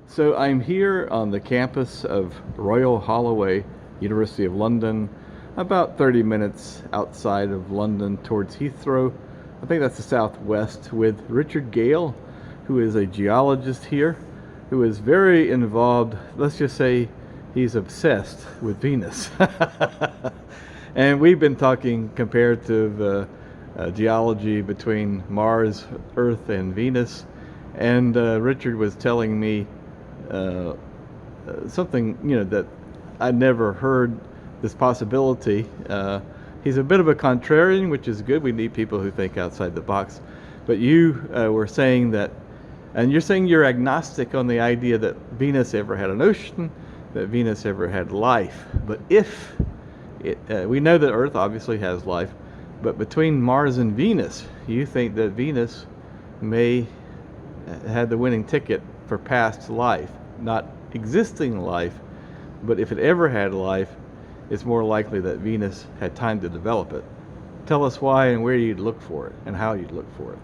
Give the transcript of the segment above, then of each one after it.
So I'm here on the campus of Royal Holloway, University of London, about 30 minutes outside of London towards Heathrow. I think that's the southwest, with Richard Ghail, who is a geologist here, who is very involved. Let's just say he's obsessed with Venus. And we've been talking comparative geology between Mars, Earth, and Venus. And Richard was telling me something, that I never heard this possibility. He's a bit of a contrarian, which is good. We need people who think outside the box. But you were saying that, and you're saying you're agnostic on the idea that Venus ever had an ocean, that Venus ever had life. But if we know that Earth obviously has life, but between Mars and Venus, you think that Venus may have the winning ticket for past life, not existing life, but if it ever had life, it's more likely that Venus had time to develop it. Tell us why and where you'd look for it and how you'd look for it.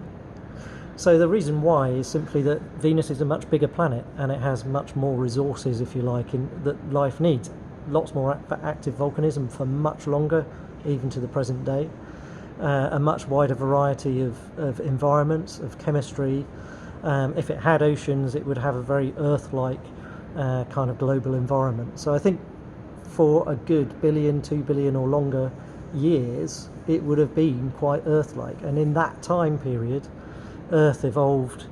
So the reason why is simply that Venus is a much bigger planet and it has much more resources, if you like, that life needs. Lots more active volcanism for much longer, even to the present day. A much wider variety of environments, of chemistry. If it had oceans, it would have a very Earth-like kind of global environment. So I think for a good billion, 2 billion or longer years, it would have been quite Earth-like. And in that time period, Earth evolved,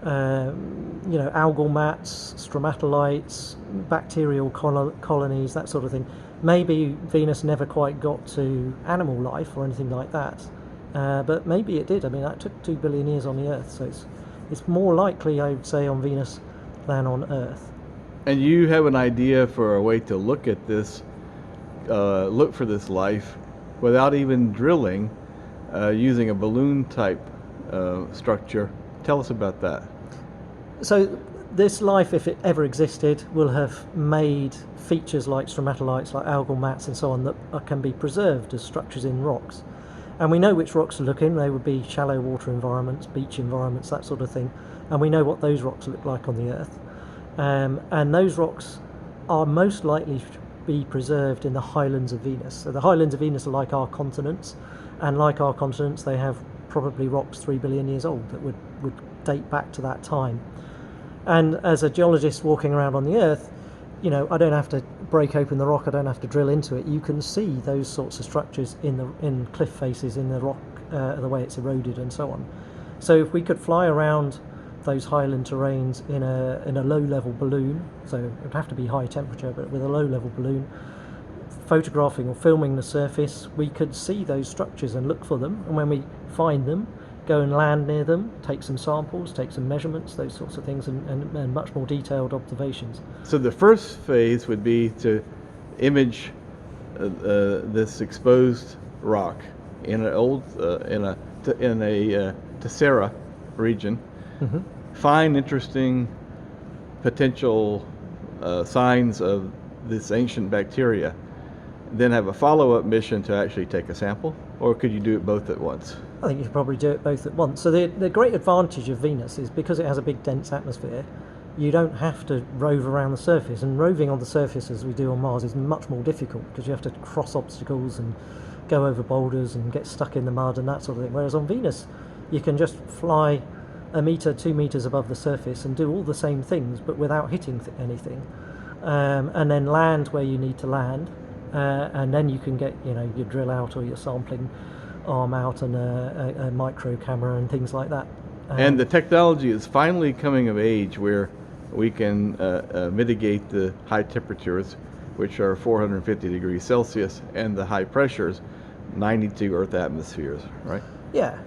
algal mats, stromatolites, bacterial colonies, that sort of thing. Maybe Venus never quite got to animal life or anything like that, but maybe it did. I mean, that took 2 billion years on the Earth, so it's more likely, I would say, on Venus than on Earth. And you have an idea for a way to look at this, look for this life, without even drilling, using a balloon type structure. Tell us about that. So this life, if it ever existed, will have made features like stromatolites, like algal mats and so on, that can be preserved as structures in rocks. And we know which rocks to look in. They would be shallow water environments, beach environments, that sort of thing. And we know what those rocks look like on the Earth. And those rocks are most likely to be preserved in the highlands of Venus. So the highlands of Venus are like our continents, and like our continents, they have probably rocks 3 billion years old that would date back to that time. And as a geologist walking around on the Earth, I don't have to break open the rock, I don't have to drill into it. You can see those sorts of structures in cliff faces, in the rock, the way it's eroded and so on. So if we could fly around those highland terrains in a low-level balloon, so it would have to be high temperature, but with a low-level balloon, photographing or filming the surface, we could see those structures and look for them. And when we find them, go and land near them, take some samples, take some measurements, those sorts of things, and much more detailed observations. So the first phase would be to image this exposed rock in an old in a tessera region. Mm-hmm. Find interesting potential signs of this ancient bacteria, then have a follow-up mission to actually take a sample, or could you do it both at once? I think you could probably do it both at once. So the great advantage of Venus is because it has a big dense atmosphere, you don't have to rove around the surface, and roving on the surface as we do on Mars is much more difficult because you have to cross obstacles and go over boulders and get stuck in the mud and that sort of thing. Whereas on Venus, you can just fly 1 meter, 2 meters above the surface and do all the same things but without hitting anything, and then land where you need to land, and then you can get your drill out or your sampling arm out and a micro camera and things like that. And the technology is finally coming of age where we can mitigate the high temperatures, which are 450 degrees Celsius, and the high pressures, 92 Earth atmospheres, right? Yeah.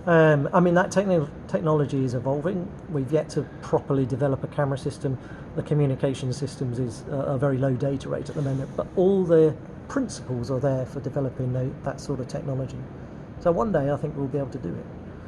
That technology is evolving. We've yet to properly develop a camera system. The communication systems is a very low data rate at the moment, but all the principles are there for developing that sort of technology. So one day I think we'll be able to do it.